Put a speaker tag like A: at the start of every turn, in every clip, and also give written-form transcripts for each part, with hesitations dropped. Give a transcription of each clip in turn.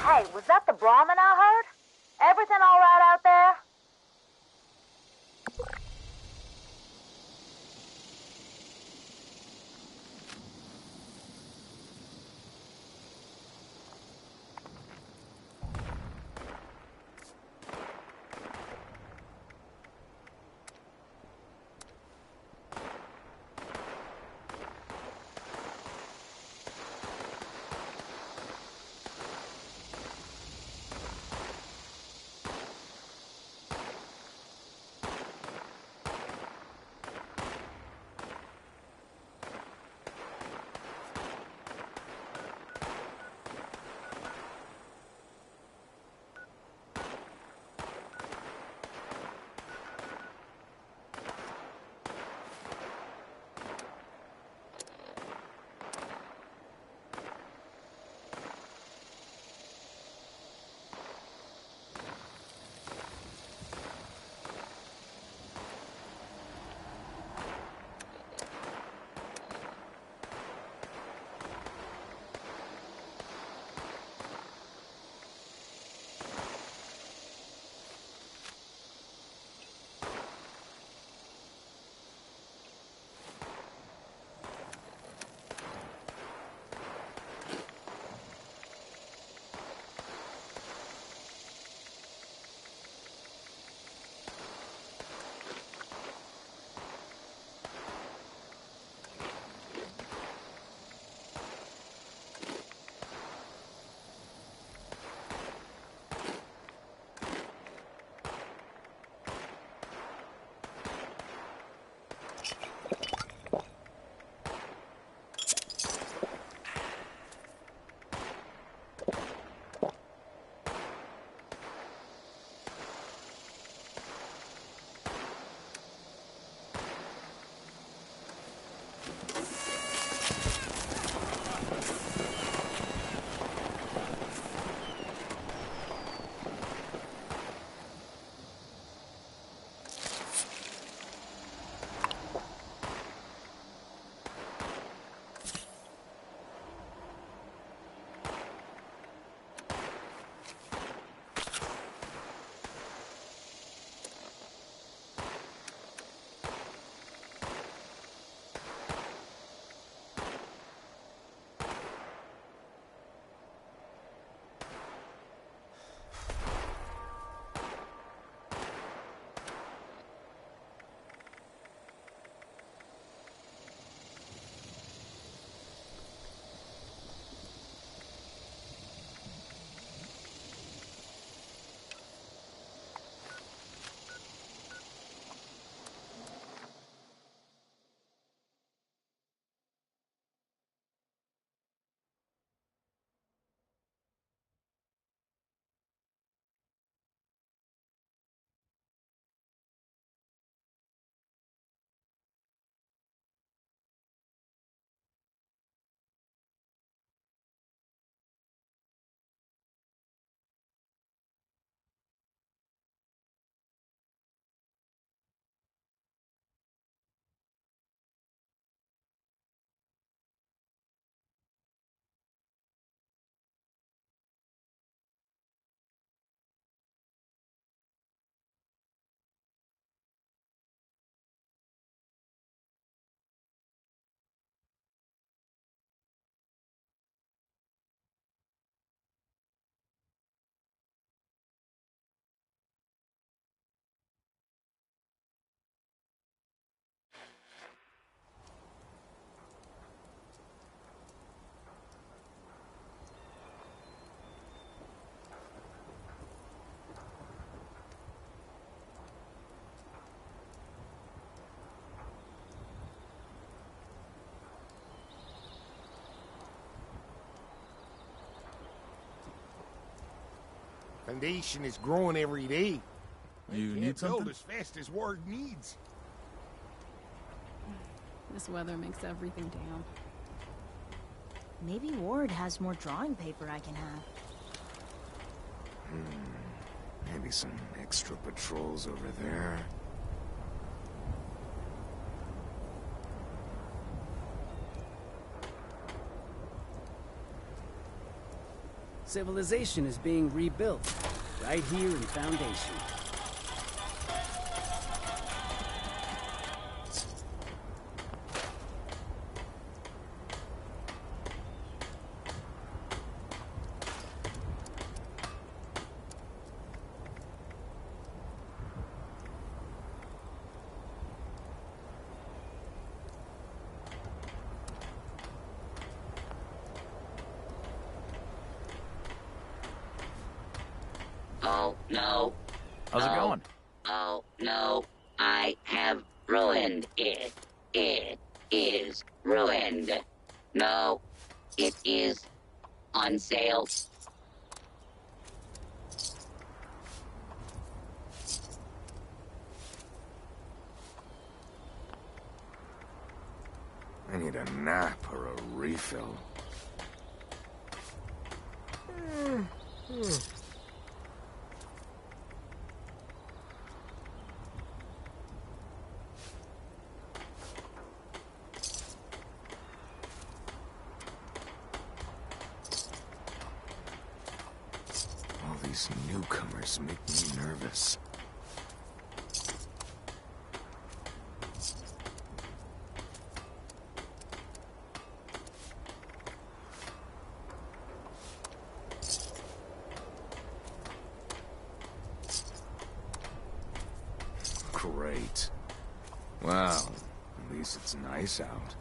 A: Hey, was that the Brahmin I heard? Everything all right out there?
B: Foundation is growing every day.
C: You need something?
B: Build as fast as Ward needs.
D: This weather makes everything damp.
E: Maybe Ward has more drawing paper I can have.
F: Maybe some extra patrols over there.
C: Civilization is being rebuilt, right here in Foundation.
G: Oh, no.
H: How's it
G: No.
H: going?
G: Oh, no. I have ruined it. It is ruined. No, it is on sale.
F: I need a nap or a refill. All these newcomers make me nervous. Great. Well, at least it's nice out.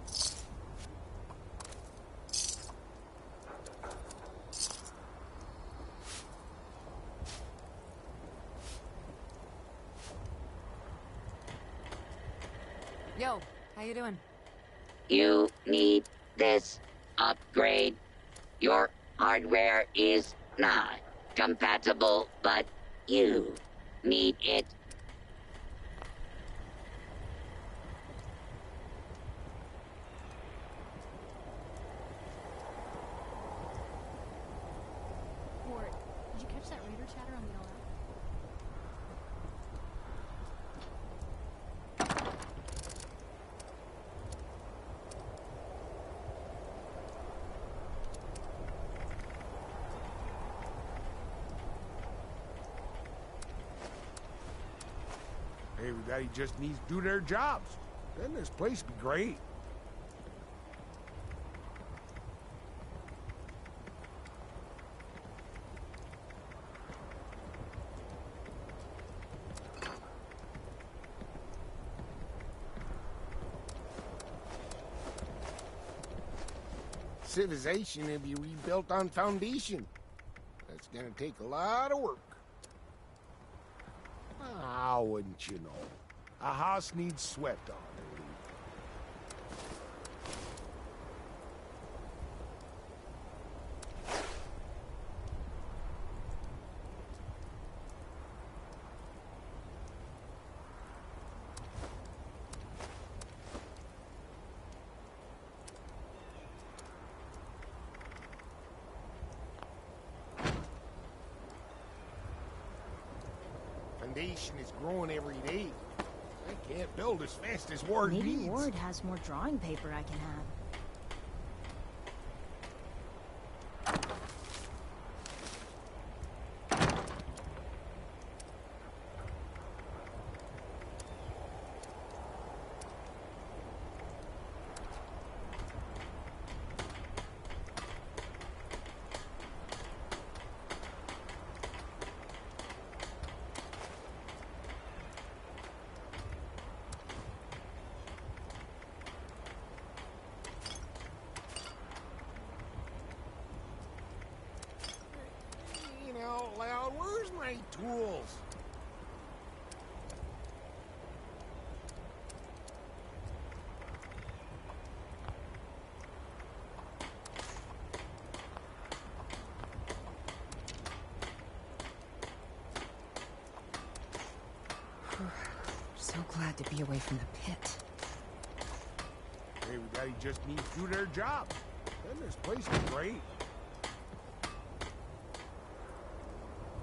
I: Yo, how you doing?
G: You need this upgrade. Your hardware is not compatible, but you need it.
D: Ward, did you catch that raider chatter on the LL?
B: Everybody just needs to do their jobs. Then this place be great. Civilization will be rebuilt on Foundation. That's gonna take a lot of work. Ah, wouldn't you know? A house needs swept on it. Foundation is growing every day. I can't build as fast as Ward
E: Maybe
B: needs.
E: Ward has more drawing paper I can have.
B: You know, Loud, where's my tools?
I: So glad to be away from the pit.
B: Everybody just needs to do their job. Then this place is great.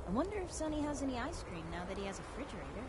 E: I wonder if Sonny has any ice cream now that he has a refrigerator.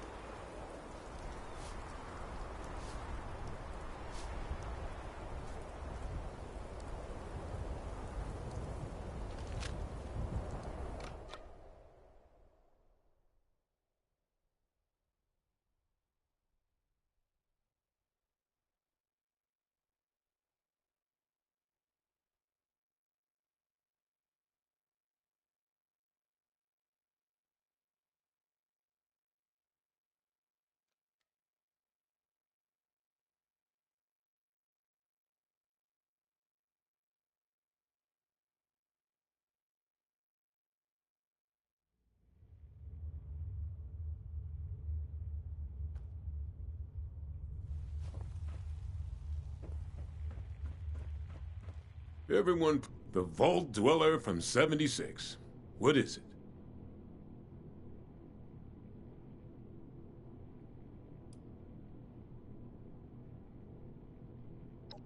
H: Everyone, the Vault Dweller from 76. What is it?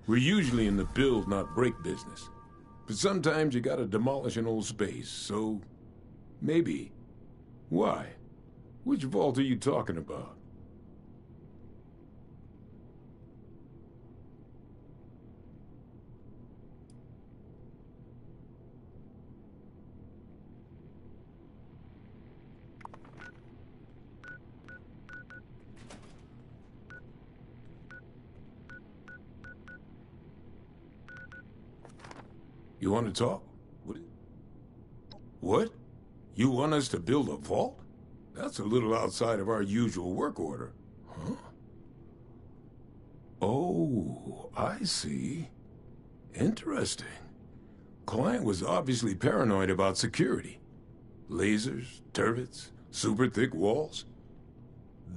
H: We're usually in the build, not break business. But sometimes you gotta demolish an old space, so... maybe. Why? Which vault are you talking about? You want to talk? What? You want us to build a vault? That's a little outside of our usual work order. Huh? Oh, I see. Interesting. Client was obviously paranoid about security. Lasers, turrets, super thick walls.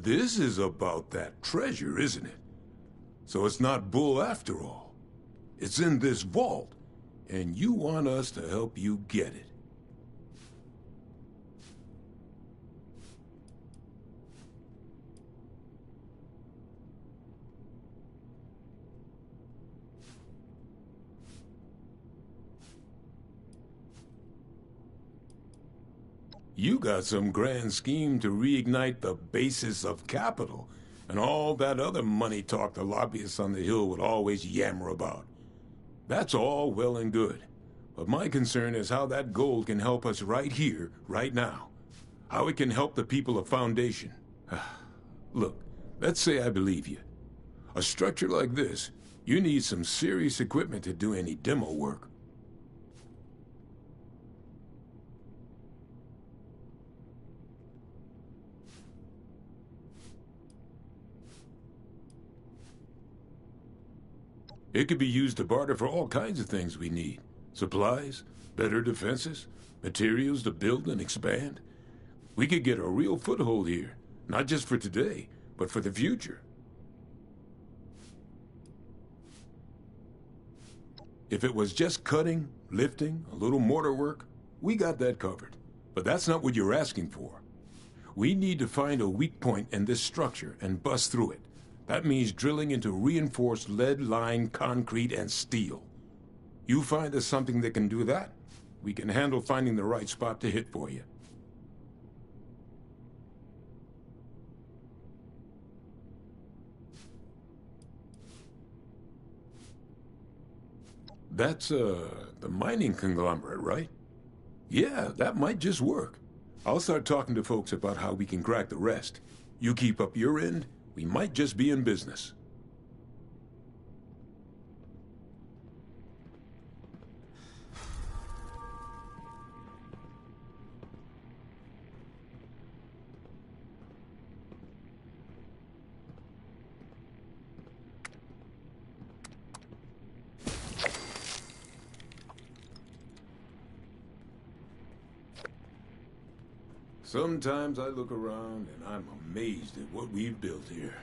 H: This is about that treasure, isn't it? So it's not bull after all. It's in this vault. And you want us to help you get it. You got some grand scheme to reignite the basis of capital, and all that other money talk the lobbyists on the Hill would always yammer about. That's all well and good. But my concern is how that gold can help us right here, right now. How it can help the people of Foundation. Look, let's say I believe you. A structure like this, you need some serious equipment to do any demo work. It could be used to barter for all kinds of things we need. Supplies, better defenses, materials to build and expand. We could get a real foothold here, not just for today, but for the future. If it was just cutting, lifting, a little mortar work, we got that covered. But that's not what you're asking for. We need to find a weak point in this structure and bust through it. That means drilling into reinforced lead-lined concrete and steel. You find us something that can do that, we can handle finding the right spot to hit for you. That's, the mining conglomerate, right? Yeah, that might just work. I'll start talking to folks about how we can crack the rest. You keep up your end, we might just be in business. Sometimes I look around and I'm amazed at what we've built here.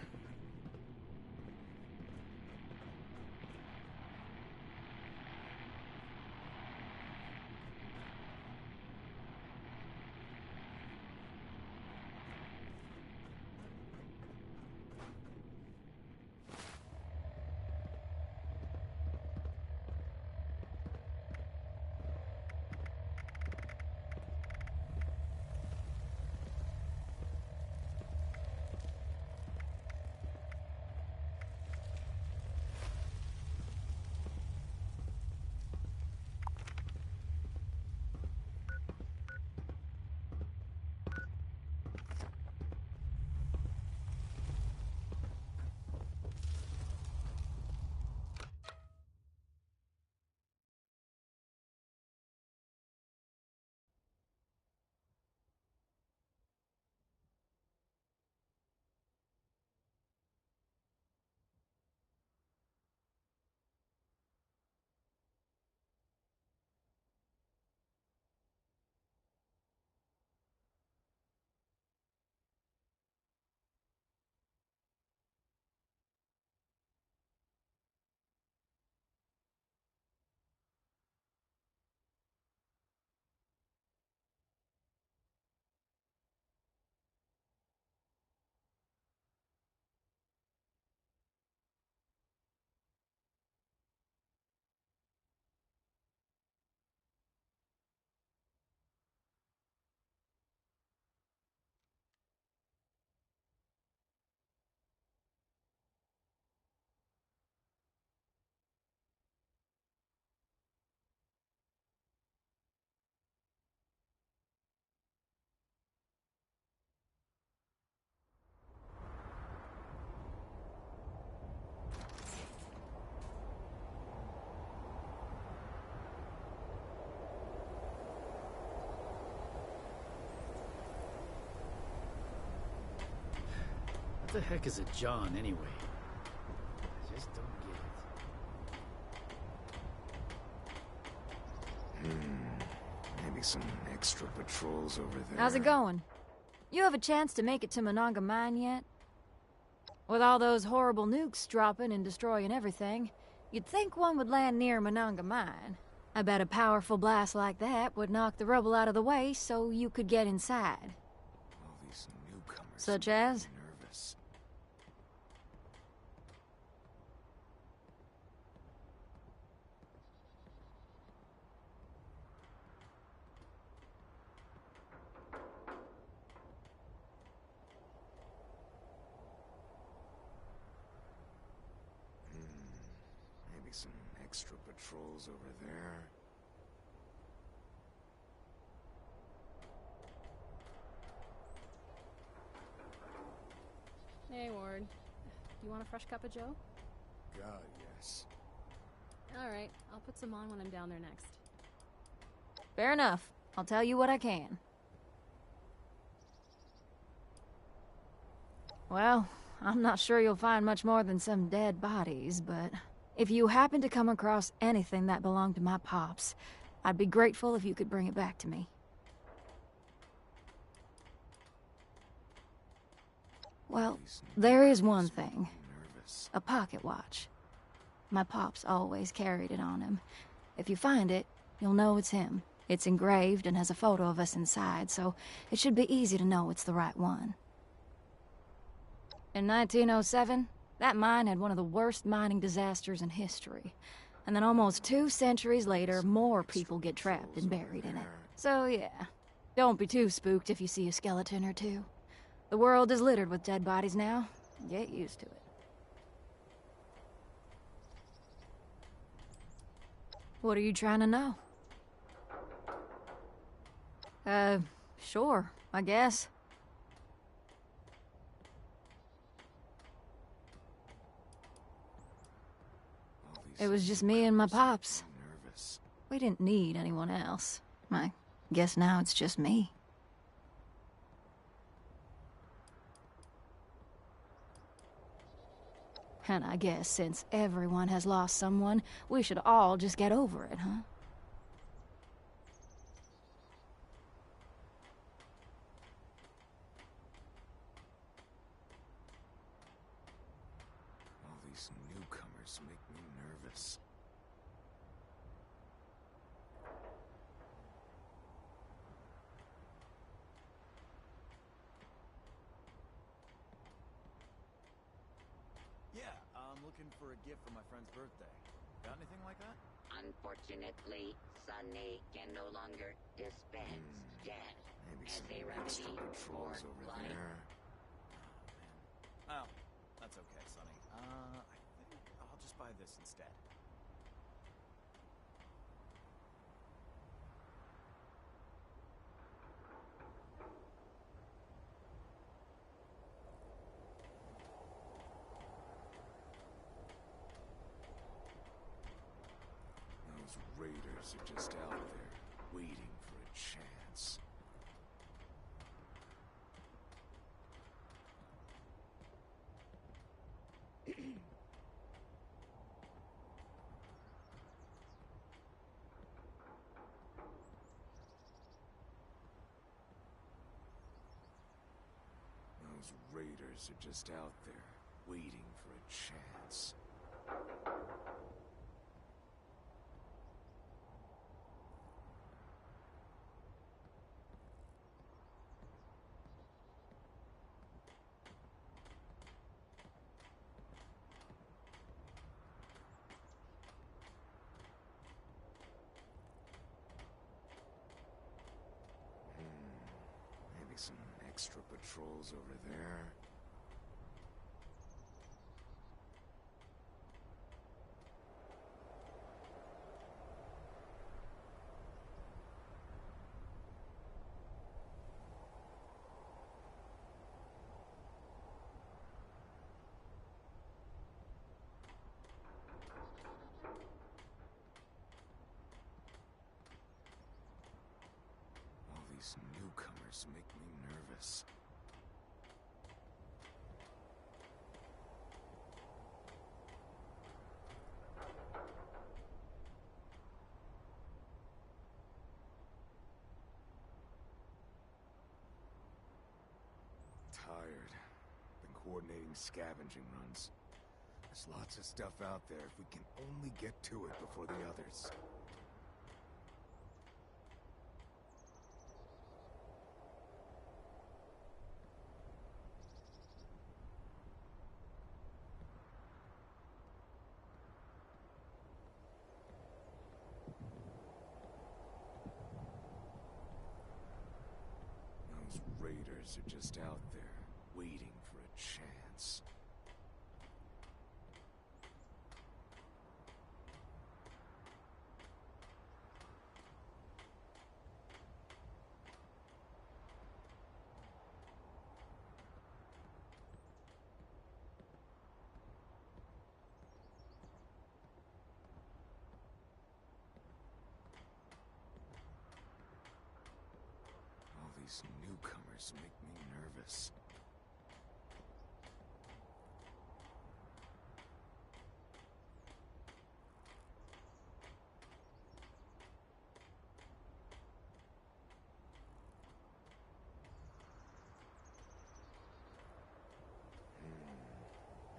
C: What the heck is a John, anyway? I just don't get it.
F: Maybe some extra patrols over there.
J: How's it going? You have a chance to make it to Monongah Mine yet? With all those horrible nukes dropping and destroying everything, you'd think one would land near Monongah Mine. I bet a powerful blast like that would knock the rubble out of the way so you could get inside.
F: All these newcomers.
J: Such as?
F: Nervous. Maybe some extra patrols over there.
D: Hey, Ward. You want a fresh cup of Joe?
B: God, yes.
D: Alright, I'll put some on when I'm down there next.
J: Fair enough. I'll tell you what I can. Well, I'm not sure you'll find much more than some dead bodies, but if you happen to come across anything that belonged to my pops, I'd be grateful if you could bring it back to me. Well, there is one thing.
F: Nervous.
J: A pocket watch. My pops always carried it on him. If you find it, you'll know it's him. It's engraved and has a photo of us inside, so it should be easy to know it's the right one. In 1907, that mine had one of the worst mining disasters in history. And then almost 2 centuries later, more people get trapped and buried in it. So yeah, don't be too spooked if you see a skeleton or two. The world is littered with dead bodies now. Get used to it. What are you trying to know? Sure, I guess. It was just me and my pops.
F: Nervous.
J: We didn't need anyone else. I guess now it's just me. And I guess since everyone has lost someone, we should all just get over it, huh?
F: All these newcomers make me nervous.
K: Yeah, I'm looking for a gift for my friend's birthday. Got anything like that?
G: Unfortunately, Sunny can no longer dispense death
F: Maybe
G: as
F: some
G: a
F: extra
G: remedy for
F: patrols over
G: life.
F: there.
K: Oh, that's okay, Sonny. I think I'll just buy this instead.
F: Those raiders are just out there, waiting for a chance. Those raiders are just out there, waiting for a chance. Maybe some extra patrols over there. All these newcomers make me nervous. coordinating scavenging runs. There's lots of stuff out there if we can only get to it before the others. Those raiders are just out there, waiting for a chance. All these newcomers make me nervous.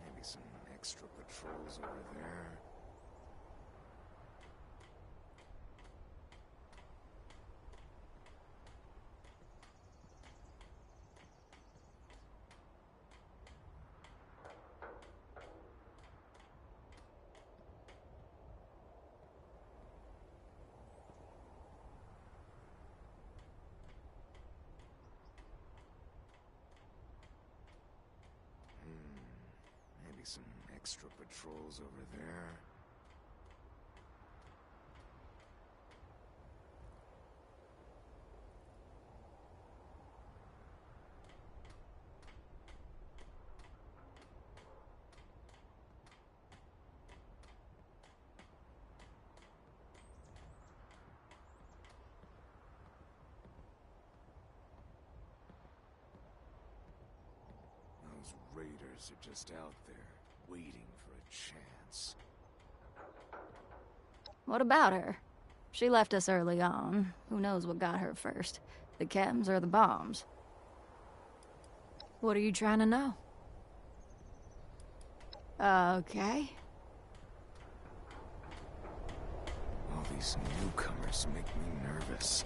F: Maybe some extra patrols over there. Maybe some extra patrols over there. Those raiders are just out there, waiting for a chance.
J: What about her? She left us early on. Who knows what got her first? The chems or the bombs? What are you trying to know? Okay.
F: All these newcomers make me nervous.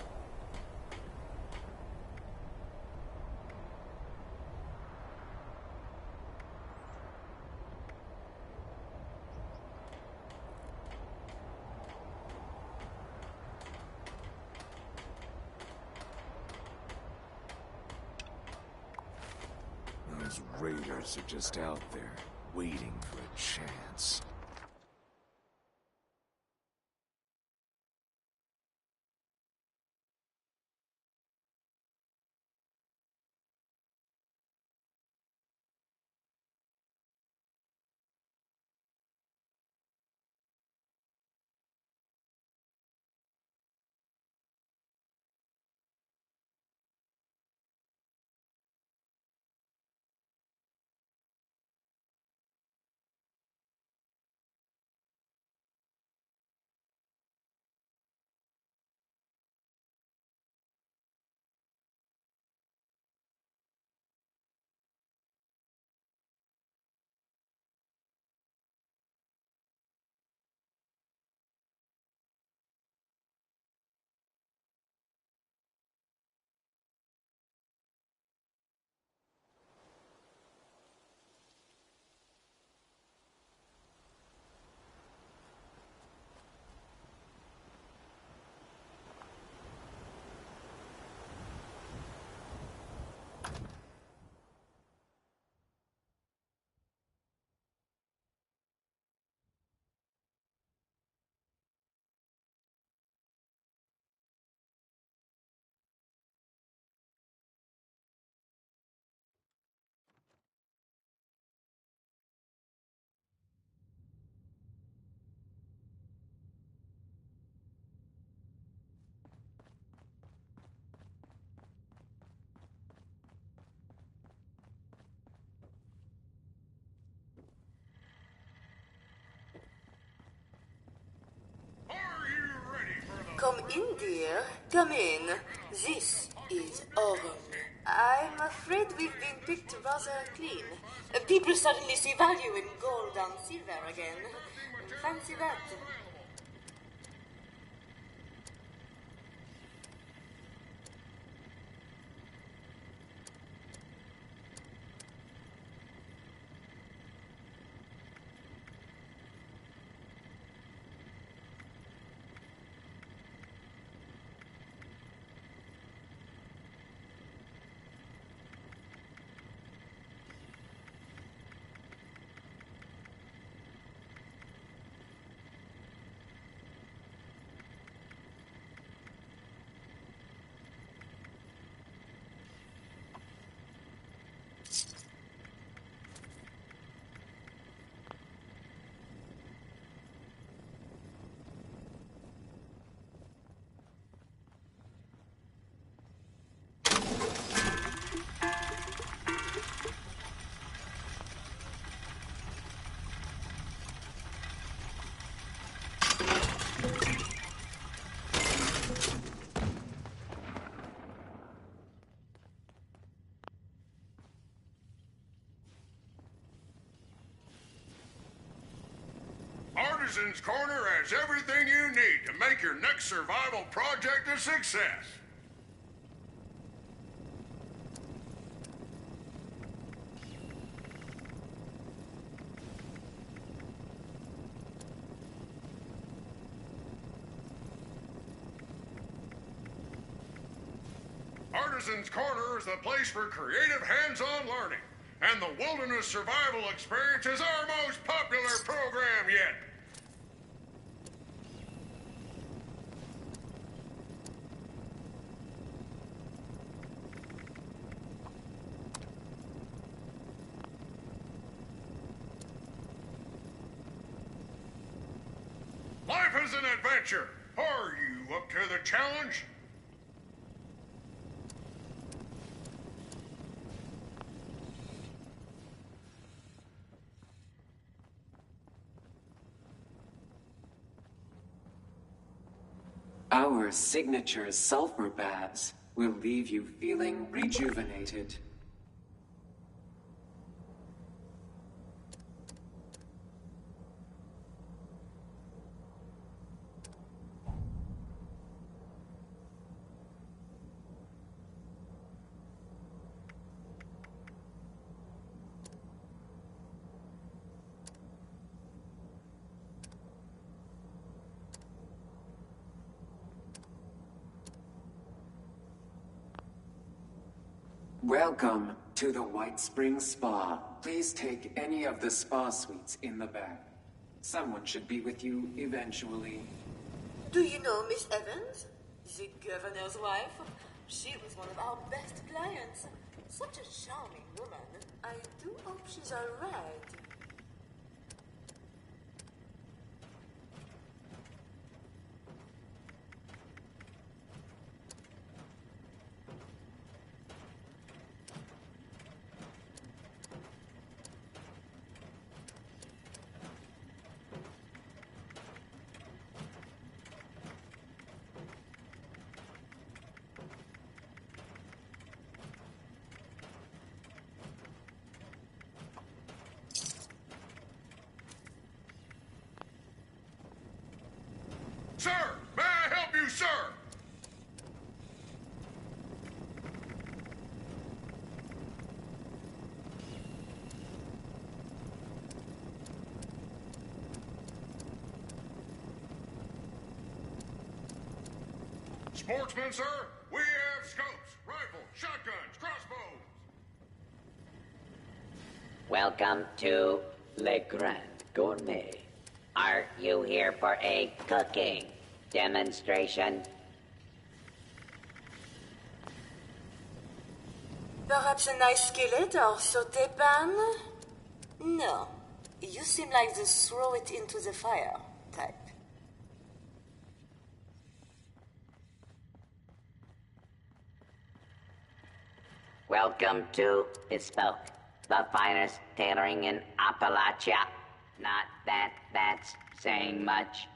F: Those raiders are just out there, waiting for a chance.
L: Come in, dear. Come in. This is our room. I'm afraid we've been picked rather clean. People suddenly see value in gold and silver again. Fancy that.
M: Artisan's Corner has everything you need to make your next survival project a success. Artisan's Corner is the place for creative hands-on learning, and the Wilderness Survival Experience is our most popular program yet. Life is an adventure. Are you up to the challenge?
N: Our signature sulfur baths will leave you feeling rejuvenated. Welcome to the White Springs Spa. Please take any of the spa suites in the back. Someone should be with you eventually.
L: Do you know Miss Evans? The governor's wife? She was one of our best clients. Such a charming woman. I do hope she's all right.
M: Sir, may I help you, sir? Sportsmen, sir, we have scopes, rifles, shotguns, crossbows.
G: Welcome to Le Grand Gourmet. Are you here for a cooking demonstration?
L: Perhaps a nice skillet or saute pan? No. You seem like the throw it into the fire type.
G: Welcome to Bespoke, the finest tailoring in Appalachia. Not that that's saying much.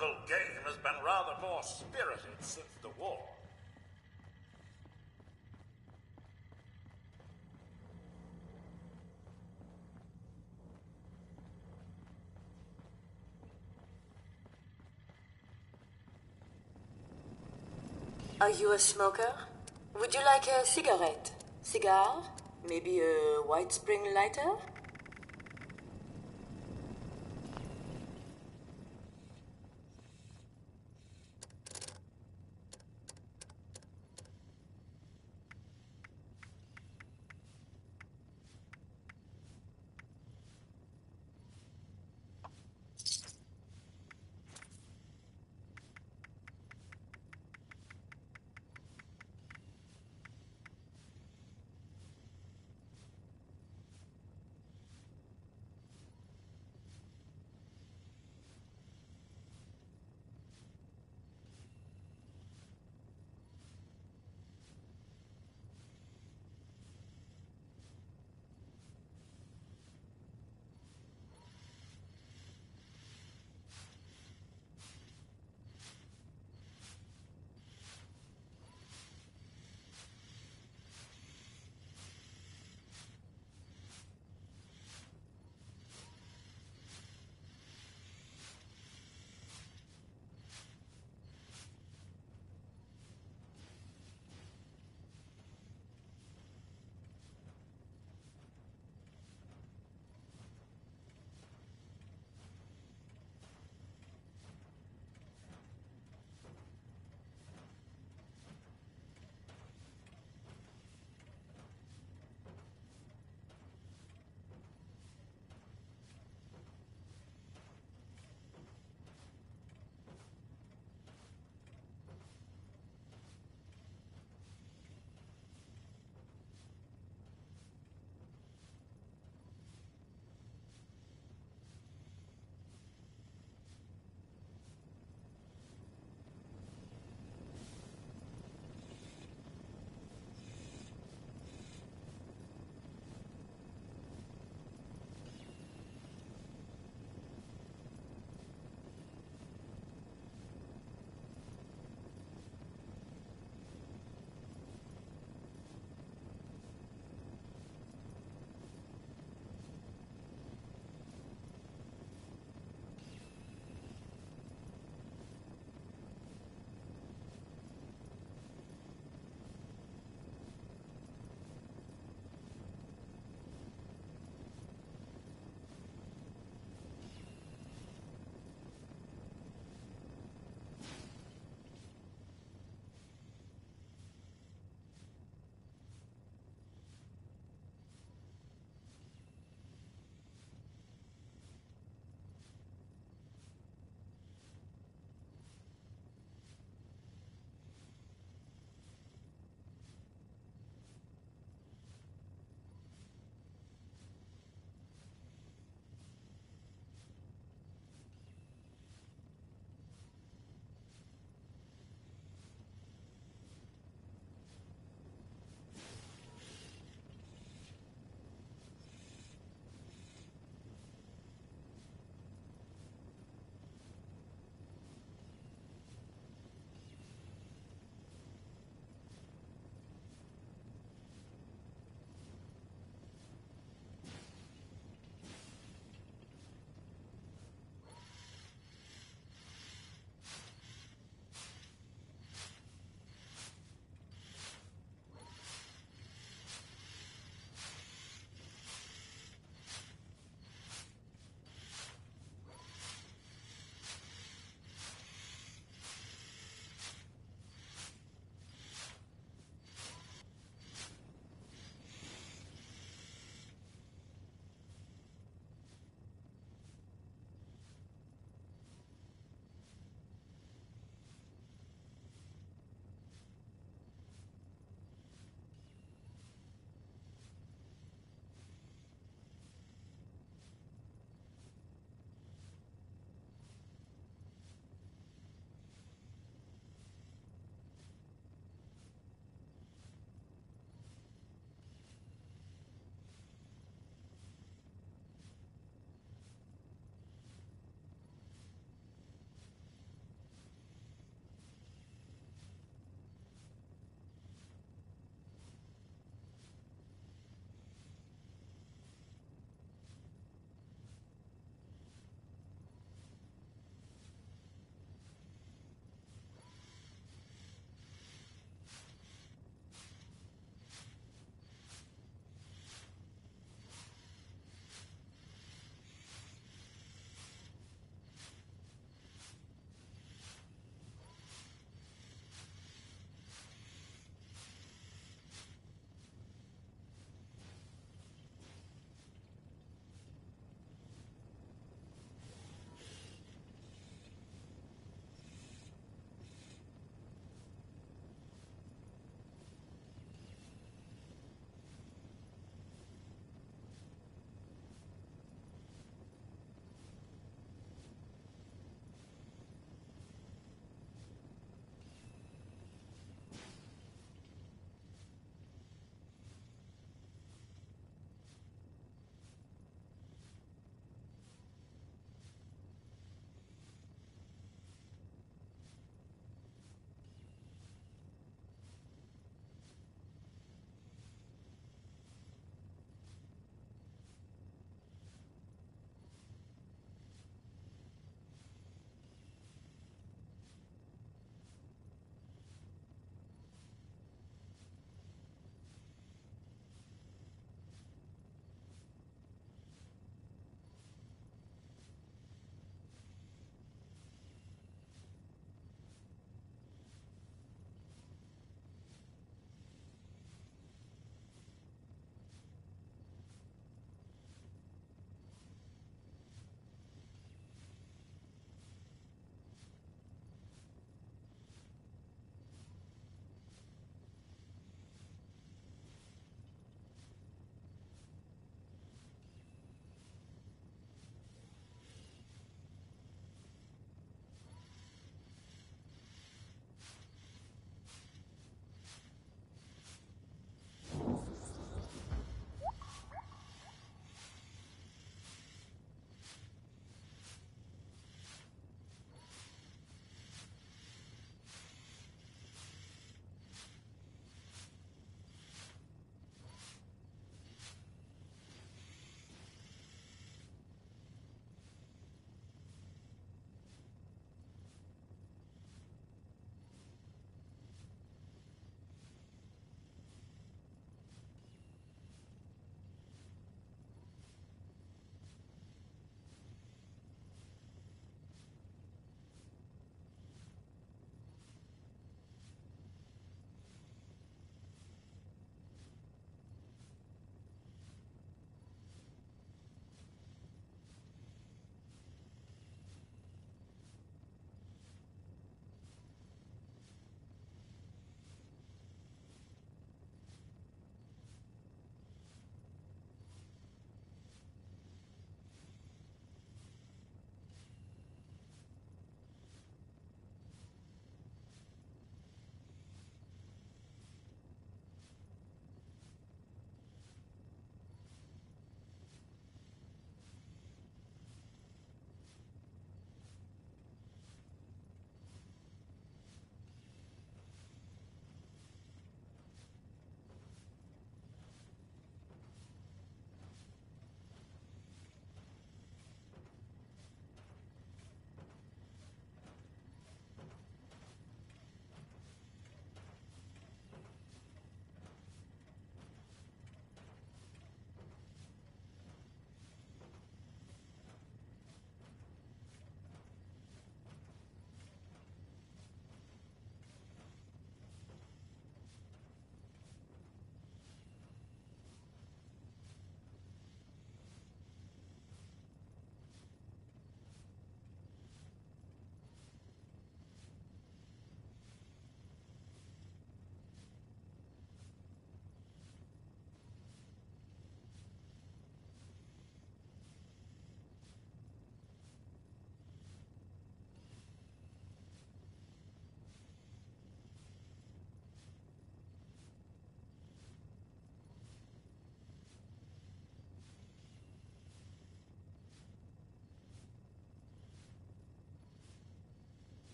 O: local game has been rather more spirited since the war.
L: Are you a smoker? Would you like a cigarette? Cigar? Maybe a White Spring lighter?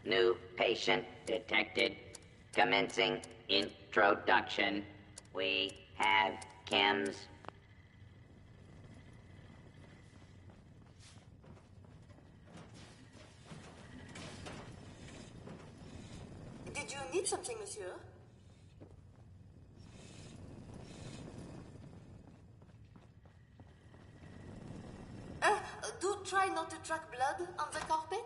G: New patient detected. Commencing introduction. We have chems.
L: Did you need something, monsieur? Do try not to track blood on the carpet.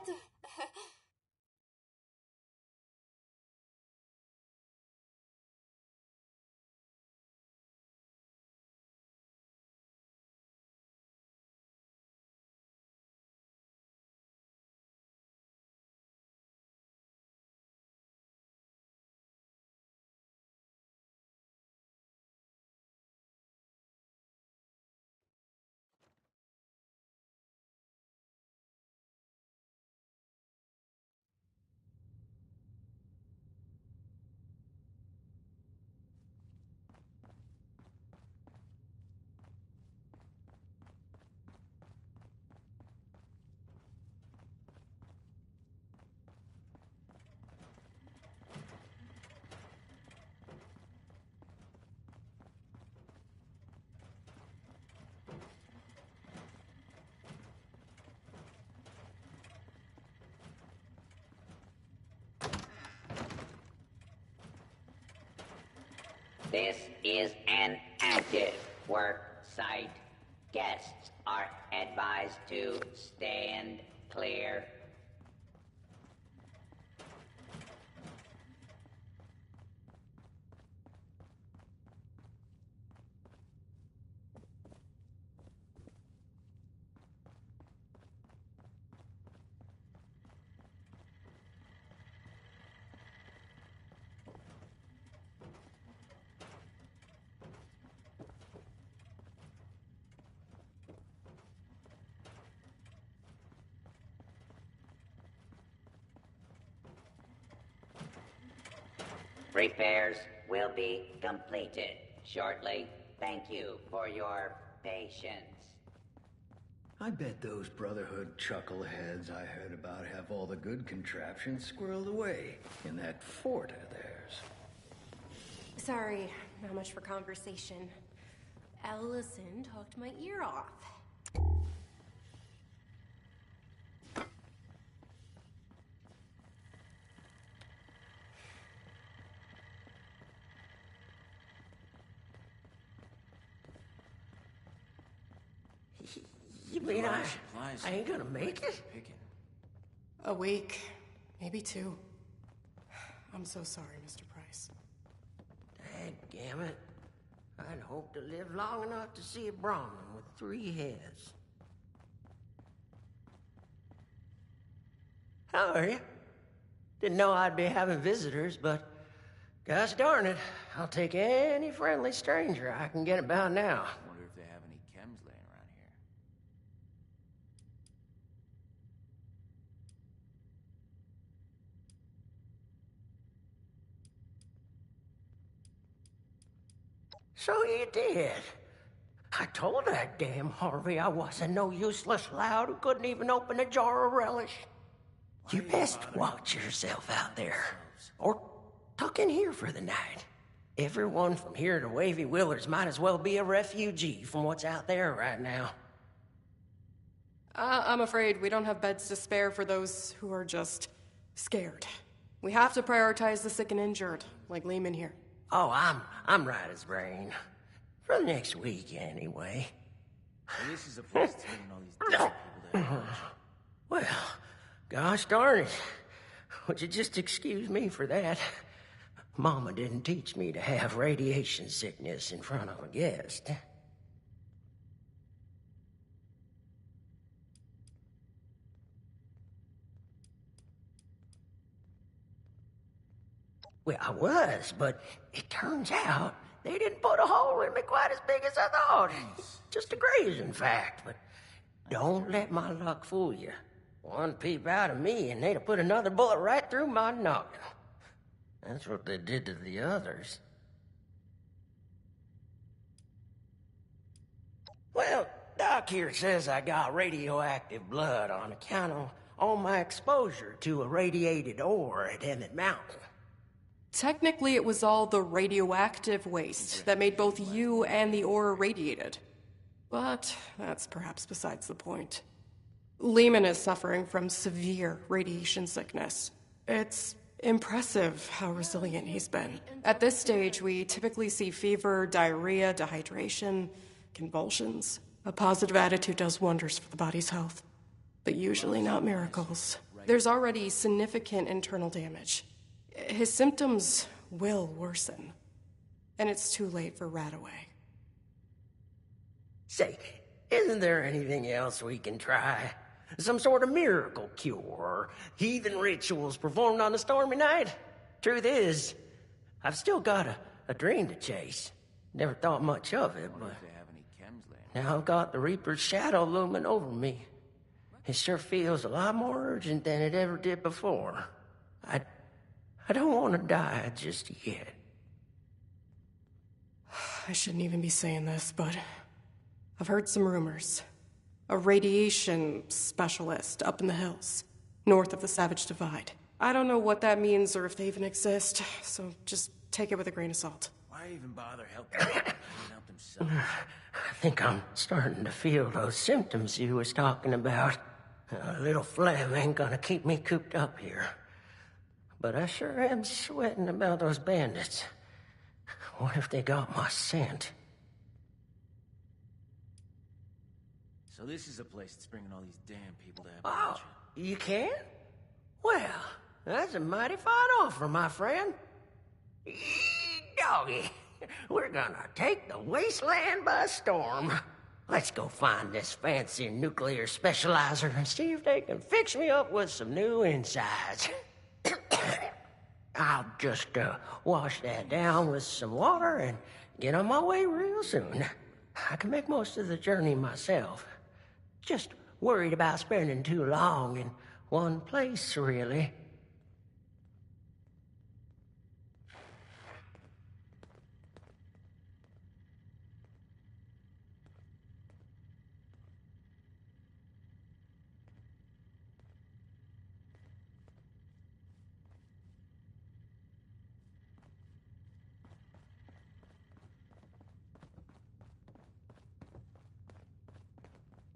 G: This is an active work site. Guests are advised to stand clear. Repairs will be completed shortly. Thank you for your patience.
P: I bet those Brotherhood chuckleheads I heard about have all the good contraptions squirreled away in that fort of theirs.
D: Sorry, not much for conversation. Ellison talked my ear off.
Q: You mean I ain't gonna make it?
R: A week, maybe 2. I'm so sorry, Mr. Price.
Q: Dadgummit. I'd hoped to live long enough to see a Brahmin with 3 heads. How are you? Didn't know I'd be having visitors, but gosh darn it, I'll take any friendly stranger I can get about now.
K: Wonder if they have any chems laying around here.
Q: So you did. I told that damn Harvey I wasn't no useless lout who couldn't even open a jar of relish. You best watch yourself out there. Or tuck in here for the night. Everyone from here to Wavy Willards might as well be a refugee from what's out there right now.
R: I'm afraid we don't have beds to spare for those who are just scared. We have to prioritize the sick and injured, like Lehman here.
Q: Oh, I'm right as rain. For the next week, anyway.
K: At least there's a place to take all these different people there.
Q: Well, gosh darn it. Would you just excuse me for that? Mama didn't teach me to have radiation sickness in front of a guest. Well, I was, but it turns out they didn't put a hole in me quite as big as I thought. Just a grazing fact, but don't let my luck fool you. One peep out of me and they'd have put another bullet right through my noggin. That's what they did to the others. Well, Doc here says I got radioactive blood on account of all my exposure to irradiated ore at Emmett Mountain.
R: Technically, it was all the radioactive waste that made both you and the ore irradiated. But that's perhaps besides the point. Lehman is suffering from severe radiation sickness. It's impressive how resilient he's been. At this stage, we typically see fever, diarrhea, dehydration, convulsions. A positive attitude does wonders for the body's health, but usually not miracles. There's already significant internal damage. His symptoms will worsen, and it's too late for Radaway.
Q: Say, isn't there anything else we can try? Some sort of miracle cure, or heathen rituals performed on a stormy night? Truth is, I've still got a dream to chase. Never thought much of it, but now I've got the Reaper's shadow looming over me. It sure feels a lot more urgent than it ever did before. I don't want to die just yet.
R: I shouldn't even be saying this, but I've heard some rumors. A radiation specialist up in the hills, north of the Savage Divide. I don't know what that means or if they even exist, so just take it with a grain of salt.
K: Why even bother helping them out themselves?
Q: I think I'm starting to feel those symptoms you was talking about. A little phlegm ain't gonna keep me cooped up here. But I sure am sweating about those bandits. What if they got my scent?
K: So this is a place that's bringing all these damn people to
Q: Oh,
K: Appalachia.
Q: you can? Well, that's a mighty fine offer, my friend. Doggy, we're gonna take the wasteland by storm. Let's go find this fancy nuclear specializer and see if they can fix me up with some new insides. I'll just wash that down with some water and get on my way real soon. I can make most of the journey myself. Just worried about spending too long in one place, really.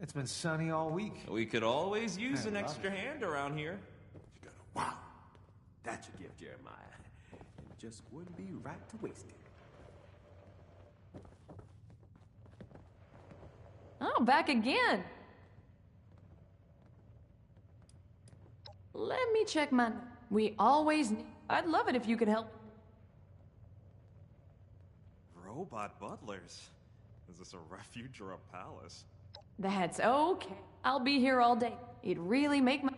S: It's been sunny all week.
T: We could always use an extra hand around here.
U: Wow. That's your gift, Jeremiah. It just wouldn't be right to waste it.
V: Oh, back again. Let me check my... We always need... I'd love it if you could help.
W: Robot butlers. Is this a refuge or a palace?
V: That's okay. I'll be here all day. It'd really make my...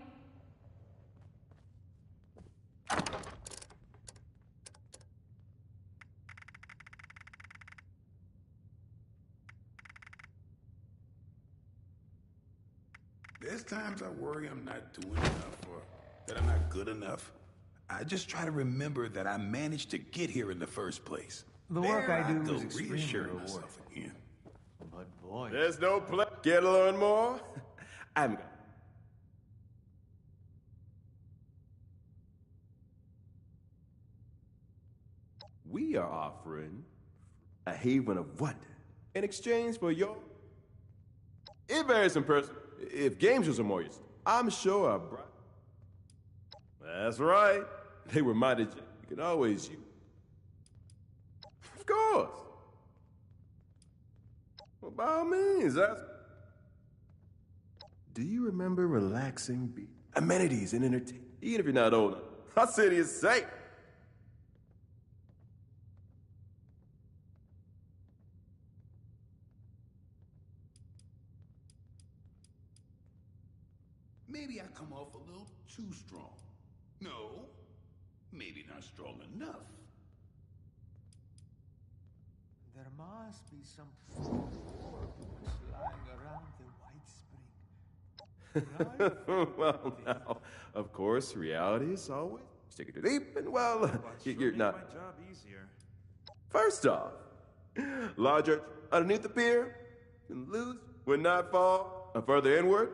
H: There's times I worry I'm not doing enough or that I'm not good enough. I just try to remember that I managed to get here in the first place.
S: The work I do
H: go,
S: is extremely
H: reassuring
S: rewarding.
H: myself again.
S: But boy...
U: There's no place. Care to learn more? I'm... We are offering a haven of wonder in exchange for your... It varies in person. If games was a more, I'm sure a bright... That's right. They reminded you can always use... Of course. Well, by all means, that's... Do you remember relaxing amenities and entertainment? Even if you're not old enough. Our city is safe.
H: Maybe I come off a little too strong. No, maybe not strong enough.
S: There must be some lying around the White Spring.
U: Well, now, of course, reality is always sticking too deep, and well, you're not...
W: My job easier.
U: First off, larger underneath the pier, can lose, would not fall, and further inward.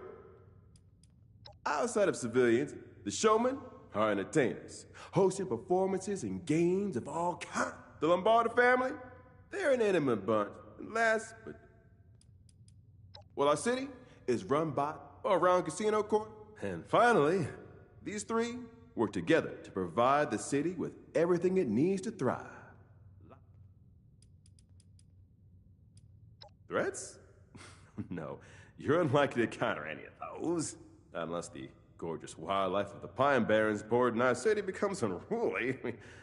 U: Outside of civilians, the showmen are entertainers, hosting performances and games of all kinds. The Lombardo family, they're an intimate bunch. And last but... Well, our city is run by or around Casino Court. And finally, these three work together to provide the city with everything it needs to thrive. Threats? No, you're unlikely to encounter any of those. Unless the gorgeous wildlife of the Pine Barrens board in our city becomes unruly.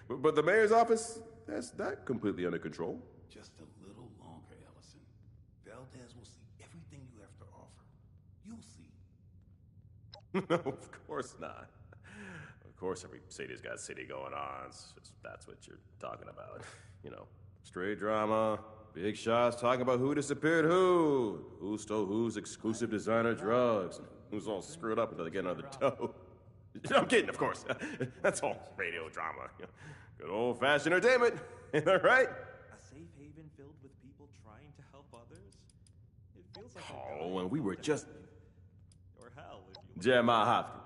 U: But the mayor's office, that's that completely under control.
A: Just a little longer, Ellison. Valdez will see everything you have to offer. You'll see.
U: No, of course not. Of course every city's got city going on. It's just, that's what you're talking about. You know, straight drama, big shots talking about who disappeared who stole whose exclusive designer drugs, and who's all screwed up until they get another dough. I'm kidding, of course. That's all radio drama. Good old-fashioned entertainment. Ain't that right?
W: A safe haven filled with people trying to help others? It feels like
U: Oh, and we were just...
W: or hell, if you
U: Jeremiah Hopkins.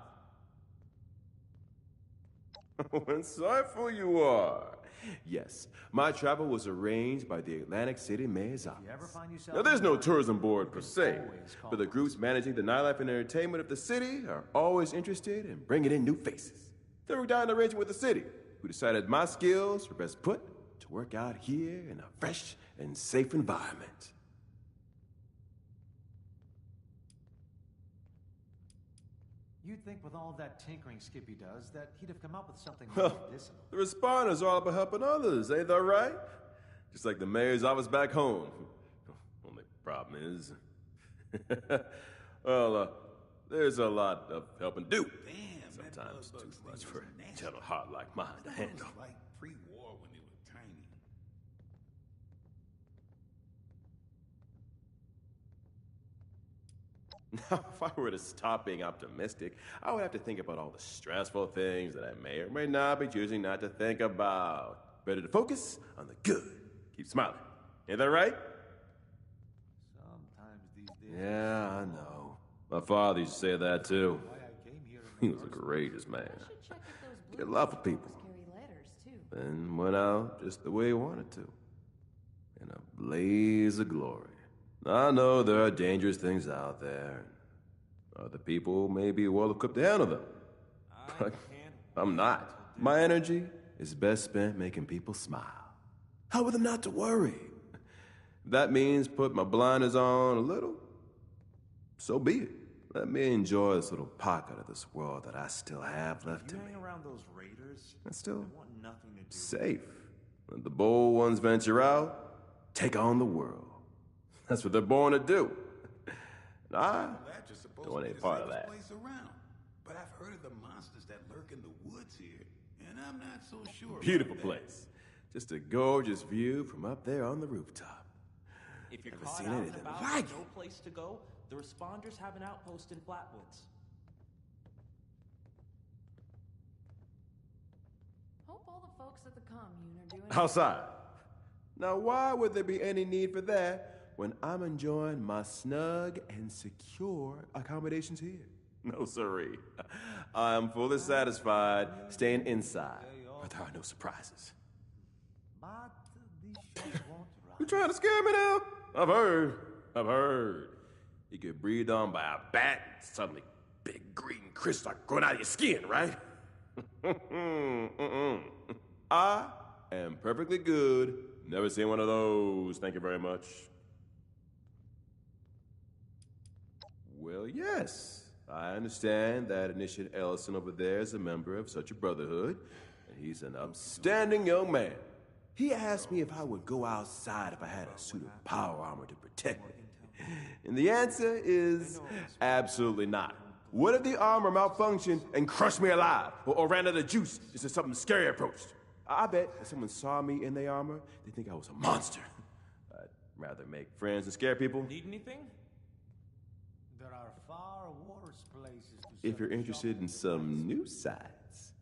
U: Oh, insightful you are. Yes, my travel was arranged by the Atlantic City Mayor's office. Now, there's no tourism board per se, but the groups managing the nightlife and entertainment of the city are always interested in bringing in new faces. They worked out an arrangement with the city, who decided my skills were best put to work out here in a fresh and safe environment.
S: You'd think with all that tinkering Skippy does that he'd have come up with something
U: Well,
S: medicinal.
U: the responders are all about helping others, ain't that right? Just like the mayor's office back home. Only problem is... well, there's a lot of helping do.
A: Damn,
U: sometimes too much for a gentle heart like mine to handle.
A: Like pre-war when they were tiny.
U: Now, if I were to stop being optimistic, I would have to think about all the stressful things that I may or may not be choosing not to think about. Better to focus on the good. Keep smiling. Ain't that right?
S: Sometimes these days...
U: Yeah, I know. My father used to say that too. He was the greatest man. Get love for people. And went out just the way he wanted to. In a blaze of glory. I know there are dangerous things out there. Other people may be well equipped to handle them. But I'm not. My energy is best spent making people smile. Helping them not to worry. If that means put my blinders on a little, so be it. Let me enjoy this little pocket of this world that I still have left to me.
W: around those raiders,
U: That's still
W: they want nothing to do
U: safe. Let the bold ones venture out, take on the world. That's what they're born to do. And I don't want any part of that.
A: Place around. But I've heard of the monsters that lurk in the woods here, and I'm not so sure.
U: Beautiful place. Just a gorgeous view from up there on the rooftop.
T: If you're
U: Never
T: caught
U: seen
T: out and
U: anything
T: about
U: like
T: with no place to go, the responders have an outpost in Flatwoods.
V: Hope all the folks at the commune are doing
U: Outside. Now, why would there be any need for that when I'm enjoying my snug and secure accommodations here? No, sirree. I'm fully satisfied staying inside, where there are no surprises.
S: But these shoes won't
U: You trying to scare me now? I've heard. You get breathed on by a bat, and suddenly big green crystals start growing out of your skin, right? I am perfectly good. Never seen one of those. Thank you very much. Well, yes. I understand that Initiate Ellison over there is a member of such a brotherhood, and he's an upstanding young man. He asked me if I would go outside if I had a suit of power armor to protect me. And the answer is absolutely not. What if the armor malfunctioned and crushed me alive, or ran out of juice just as something scary approached? I bet if someone saw me in their armor, they'd think I was a monster. I'd rather make friends and scare people.
T: Need anything?
S: There are far worse places to
U: If you're interested in some new sights,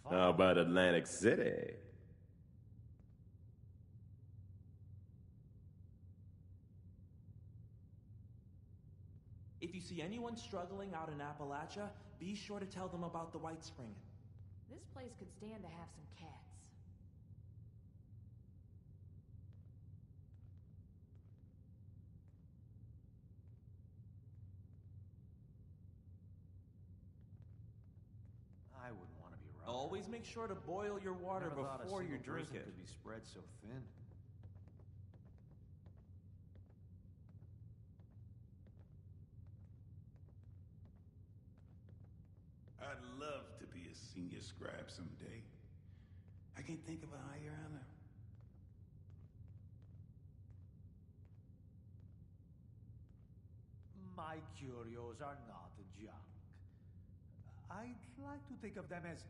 U: how about Atlantic City?
T: If you see anyone struggling out in Appalachia, be sure to tell them about the White Spring.
V: This place could stand to have some cats.
S: I wouldn't want to be around.
T: Always make sure to boil your water
S: Never thought a
T: before you
S: single
T: drink
S: person
T: it.
S: could be spread so thin.
A: I'd love to be a senior scribe someday. I can't think of a higher honor.
C: My curios are not junk. I'd like to think of them as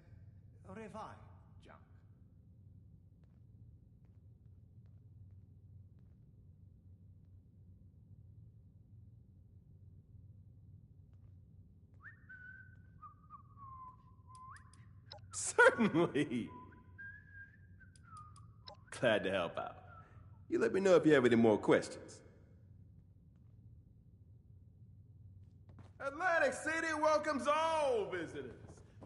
C: refined junk.
U: Certainly. Glad to help out. You let me know if you have any more questions. Atlantic City welcomes all visitors.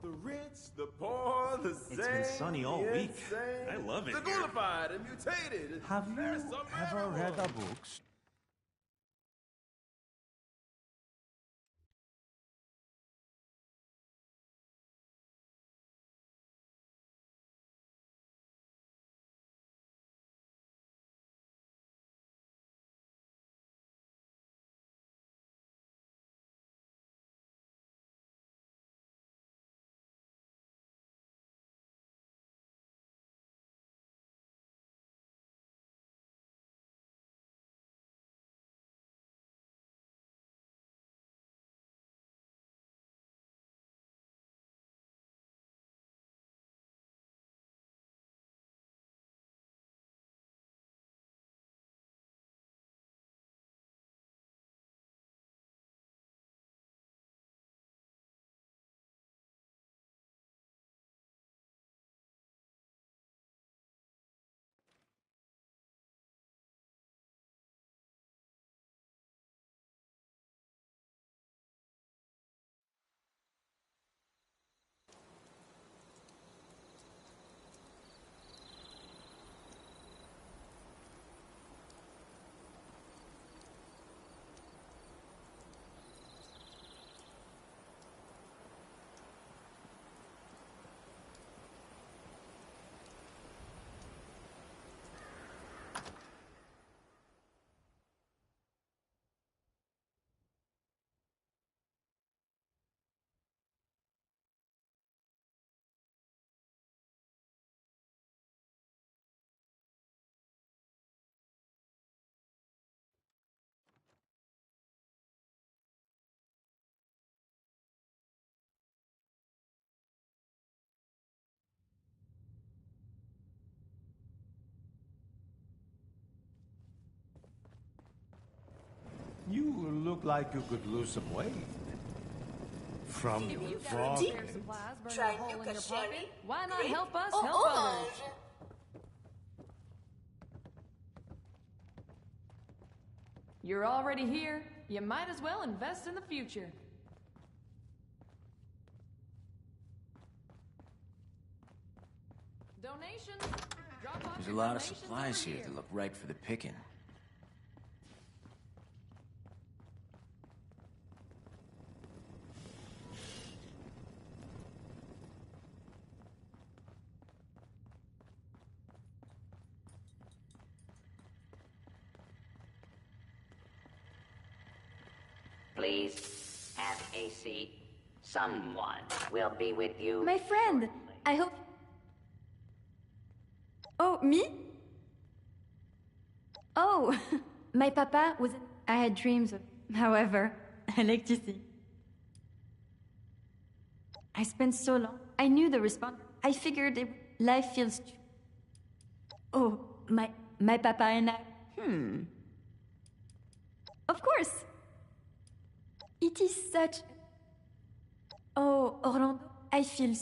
U: The rich, the poor, the sane,
W: It's been sunny all week.
U: insane,
W: I love it
U: the
W: here.
U: ghoulified and mutated.
C: Have you
U: There's some
C: ever read
U: everyone.
C: a book? You look like you could lose some weight. From
V: If
C: your
V: you've got
C: frog.
V: spare supplies burning
L: Try
V: a hole in
L: new
V: your
L: cachet,
V: pocket, why not
L: grape,
V: help us
L: or
V: help others?
L: orange.
V: You're already here. You might as well invest in the future. Donations. Drop off
E: There's a
V: your
E: lot of
V: donations
E: supplies
V: over
E: here that look ripe for the picking.
G: Please have a seat. Someone will be with you.
J: My friend, I hope. Oh, me? Oh, my papa was. I had dreams of, however, electricity. I spent so long. I knew the response. I figured life feels. Oh, my papa and I. Of course. It is such. Oh, Orlando, I feel.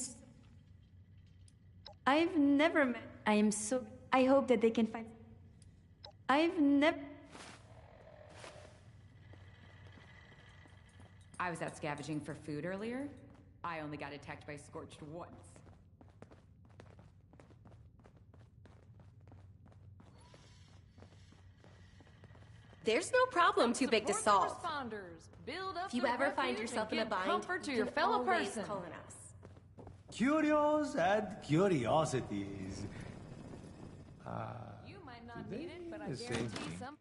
J: I've never met. I am so. I hope that they can find. I've never.
B: I was out scavenging for food earlier. I only got attacked by Scorched once.
D: There's no problem too big to solve.
V: Responders. Build up
D: If you
V: your
D: ever find
V: refuge
D: yourself
V: and
D: in a
V: give
D: bind,
V: comfort to
D: you
V: your
D: can
V: fellow
D: always
V: person.
D: call on us.
C: Curios and curiosities.
V: You might not need it, but I
C: the same
V: guarantee
C: thing.
V: some